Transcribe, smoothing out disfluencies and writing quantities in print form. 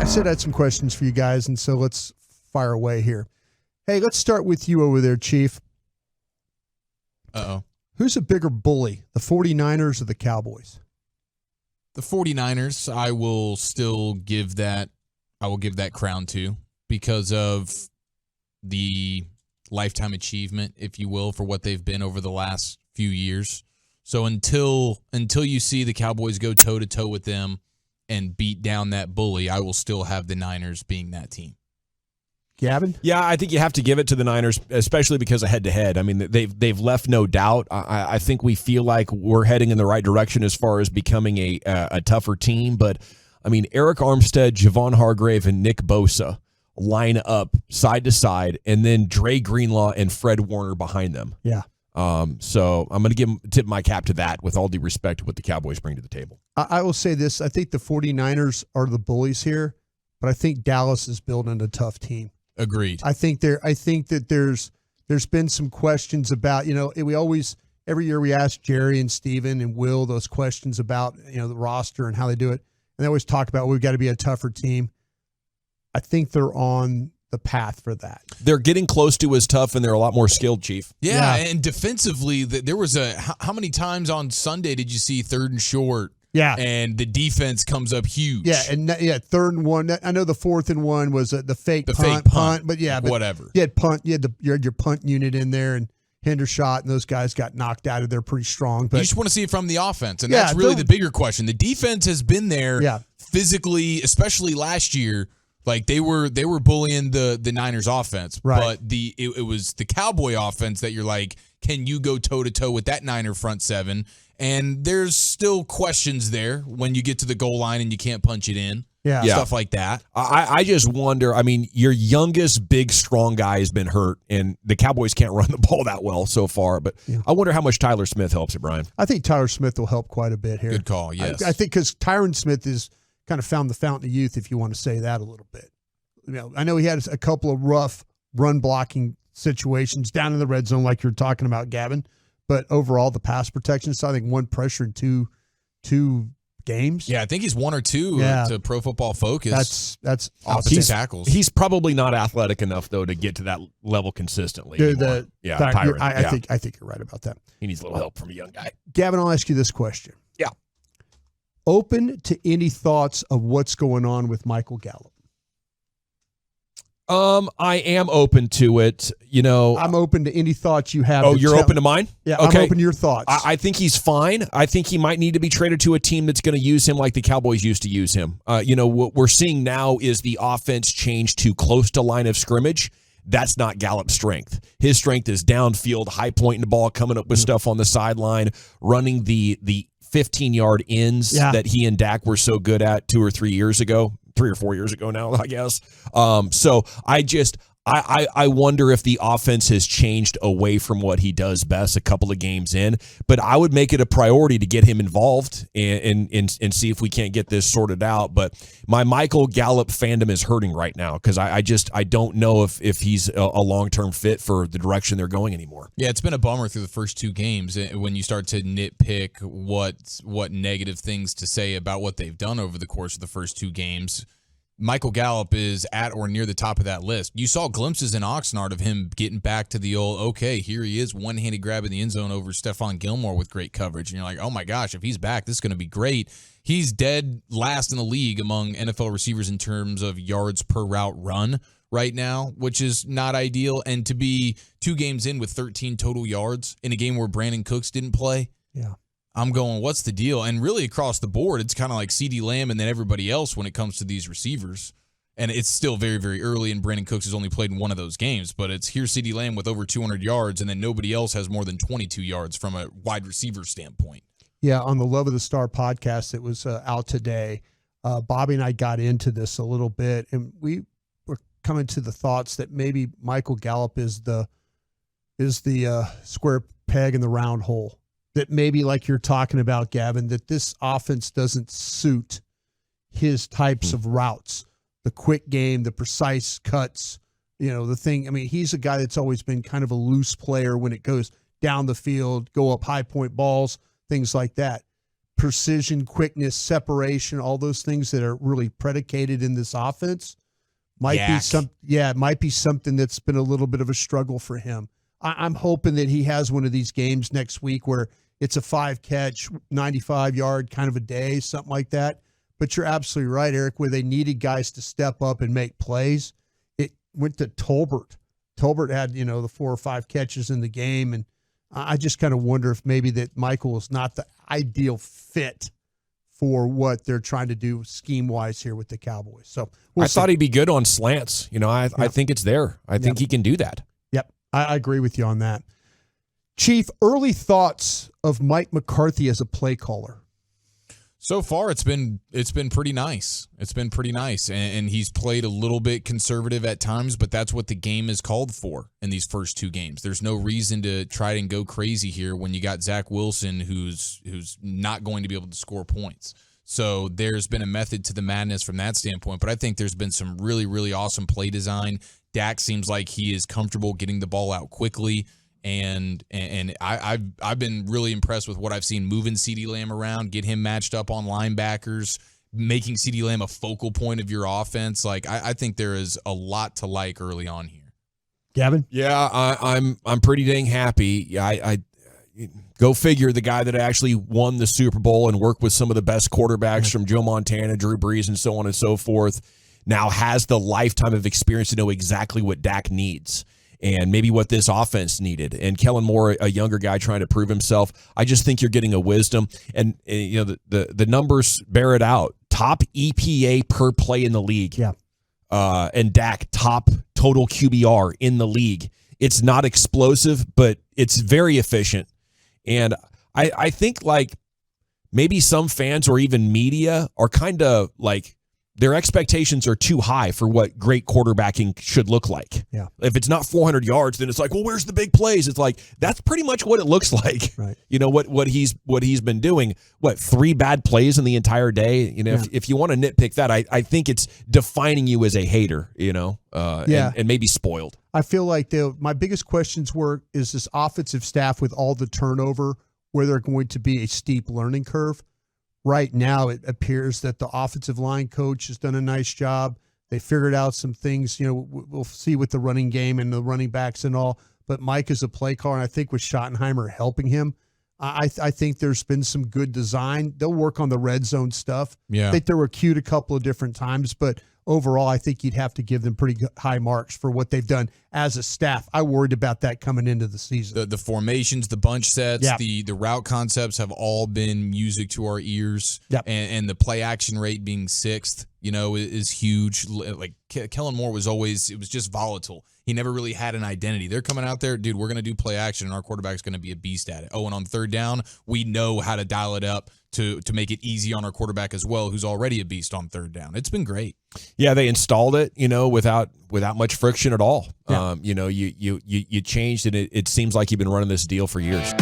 said I had some questions for you guys, and so let's fire away here. Hey, let's start with you over there, Chief. Uh-oh. Who's a bigger bully, the 49ers or the Cowboys? The 49ers, I will give that crown to because of the lifetime achievement, if you will, for what they've been over the last few years. So until you see the Cowboys go toe-to-toe with them and beat down that bully, I will still have the Niners being that team. Gavin? Yeah, I think you have to give it to the Niners, especially because of head-to-head. I mean, they've left no doubt. I think we feel like we're heading in the right direction as far as becoming a tougher team. But, I mean, Eric Armstead, Javon Hargrave, and Nick Bosa line up side to side, and then Dre Greenlaw and Fred Warner behind them. Yeah. So I'm going to tip my cap to that with all due respect to what the Cowboys bring to the table. I will say this. I think the 49ers are the bullies here, but I think Dallas is building a tough team. Agreed. I think that there's been some questions about, we always, every year we ask Jerry and Steven and Will those questions about, the roster and how they do it. And they always talk about, we've got to be a tougher team. I think they're on the path for that. They're getting close to as tough, and they're a lot more skilled, Chief. Yeah. And defensively, there was how many times on Sunday did you see 3rd and short? Yeah. And the defense comes up huge. Yeah, and 3rd and 1. I know the 4th and 1 was the fake punt, but yeah, whatever. You had punt. You had your punt unit in there, and Hendershot and those guys got knocked out of there pretty strong. But you just want to see it from the offense, and that's really the bigger question. The defense has been there physically, especially last year. Like they were bullying the Niners offense, right. But it was the Cowboy offense that you're like, can you go toe to toe with that Niner front seven? And there's still questions there when you get to the goal line and you can't punch it in. Yeah. Stuff like that. I just wonder, I mean, your youngest big, strong guy has been hurt, and the Cowboys can't run the ball that well so far. But I wonder how much Tyler Smith helps it, Brian. I think Tyler Smith will help quite a bit here. Good call, yes. I think because Tyron Smith is kind of found the fountain of youth, if you want to say that a little bit. I know he had a couple of rough run blocking situations down in the red zone like you're talking about, Gavin. But overall, the pass protection side, I think one pressure in two games. Yeah, I think he's 1 or 2 to Pro Football Focus. That's opposite tackles. He's probably not athletic enough though to get to that level consistently. Tyron. I think you're right about that. He needs a little help from a young guy. Gavin, I'll ask you this question. Yeah. Open to any thoughts of what's going on with Michael Gallup? I am open to it. I'm open to any thoughts you have. Oh, you're open to mine? Yeah, okay. I'm open to your thoughts. I think he's fine. I think he might need to be traded to a team that's going to use him like the Cowboys used to use him. What we're seeing now is the offense change to close to line of scrimmage. That's not Gallup's strength. His strength is downfield, high pointing the ball, coming up with stuff on the sideline, running the 15-yard ends that he and Dak were so good at 2 or 3 years ago. 3 or 4 years ago now, I guess. So I wonder if the offense has changed away from what he does best a couple of games in. But I would make it a priority to get him involved and see if we can't get this sorted out. But my Michael Gallup fandom is hurting right now because I don't know if he's a long-term fit for the direction they're going anymore. Yeah, it's been a bummer through the first 2 games when you start to nitpick what negative things to say about what they've done over the course of the first 2 games. Michael Gallup is at or near the top of that list. You saw glimpses in Oxnard of him getting back to the old, okay, here he is, one-handed grab in the end zone over Stephon Gilmore with great coverage. And you're like, oh my gosh, if he's back, this is going to be great. He's dead last in the league among NFL receivers in terms of yards per route run right now, which is not ideal. And to be 2 games in with 13 total yards in a game where Brandon Cooks didn't play. Yeah. I'm going, what's the deal? And really across the board, it's kind of like CeeDee Lamb and then everybody else when it comes to these receivers. And it's still very, very early, and Brandon Cooks has only played in one of those games. But it's here's CeeDee Lamb with over 200 yards, and then nobody else has more than 22 yards from a wide receiver standpoint. Yeah, on the Love of the Star podcast that was out today, Bobby and I got into this a little bit, and we were coming to the thoughts that maybe Michael Gallup is the square peg in the round hole. That maybe, like you're talking about, Gavin, that this offense doesn't suit his types of routes, the quick game, the precise cuts, the thing. I mean, he's a guy that's always been kind of a loose player when it goes down the field, go up high point balls, things like that. precision, quickness, separation, all those things that are really predicated in this offense might be something that's been a little bit of a struggle for him. I'm hoping that he has one of these games next week where it's a 5-catch, 95-yard kind of a day, something like that. But you're absolutely right, Eric, where they needed guys to step up and make plays. It went to Tolbert. Tolbert had, the 4 or 5 catches in the game, and I just kind of wonder if maybe that Michael is not the ideal fit for what they're trying to do scheme-wise here with the Cowboys. So I thought he'd be good on slants. I think it's there. I think he can do that. Yep, I agree with you on that. Chief, early thoughts of Mike McCarthy as a play caller? So far, it's been pretty nice. It's been pretty nice, and he's played a little bit conservative at times, but that's what the game is called for in these first 2 games. There's no reason to try and go crazy here when you got Zach Wilson, who's not going to be able to score points. So there's been a method to the madness from that standpoint, but I think there's been some really, really awesome play design. Dak seems like he is comfortable getting the ball out quickly. And I've been really impressed with what I've seen moving CeeDee Lamb around, get him matched up on linebackers, making CeeDee Lamb a focal point of your offense. Like I think there is a lot to like early on here. Gavin? Yeah, I'm pretty dang happy. I go figure, the guy that actually won the Super Bowl and worked with some of the best quarterbacks from Joe Montana, Drew Brees, and so on and so forth, now has the lifetime of experience to know exactly what Dak needs. And maybe what this offense needed. And Kellen Moore, a younger guy trying to prove himself. I just think you're getting a wisdom. And the numbers bear it out. Top EPA per play in the league. Yeah. And Dak, top total QBR in the league. It's not explosive, but it's very efficient. And I think maybe some fans or even media are kind of their expectations are too high for what great quarterbacking should look like. Yeah. If it's not 400 yards, then it's well, where's the big plays? It's that's pretty much what it looks like. Right. What he's been doing. 3 bad plays in the entire day. If you want to nitpick that, I think it's defining you as a hater. And maybe spoiled. I feel like my biggest questions is this offensive staff with all the turnover, where they're going to be a steep learning curve. Right now, it appears that the offensive line coach has done a nice job. They figured out some things. We'll see with the running game and the running backs and all. But Mike is a play caller, and I think with Schottenheimer helping him, I think there's been some good design. They'll work on the red zone stuff. Yeah. I think they were cued a couple of different times, but overall, I think you'd have to give them pretty high marks for what they've done as a staff. I worried about that coming into the season. The formations, the bunch sets, the route concepts have all been music to our ears. Yep. And the play action rate being 6th, is huge. Kellen Moore it was just volatile. He never really had an identity. They're coming out there, dude, we're going to do play action, and our quarterback's going to be a beast at it. And on 3rd down, we know how to dial it up to make it easy on our quarterback as well, who's already a beast on 3rd down. It's been great. Yeah, they installed it, without much friction at all. Yeah. You changed it. It seems like you've been running this deal for years.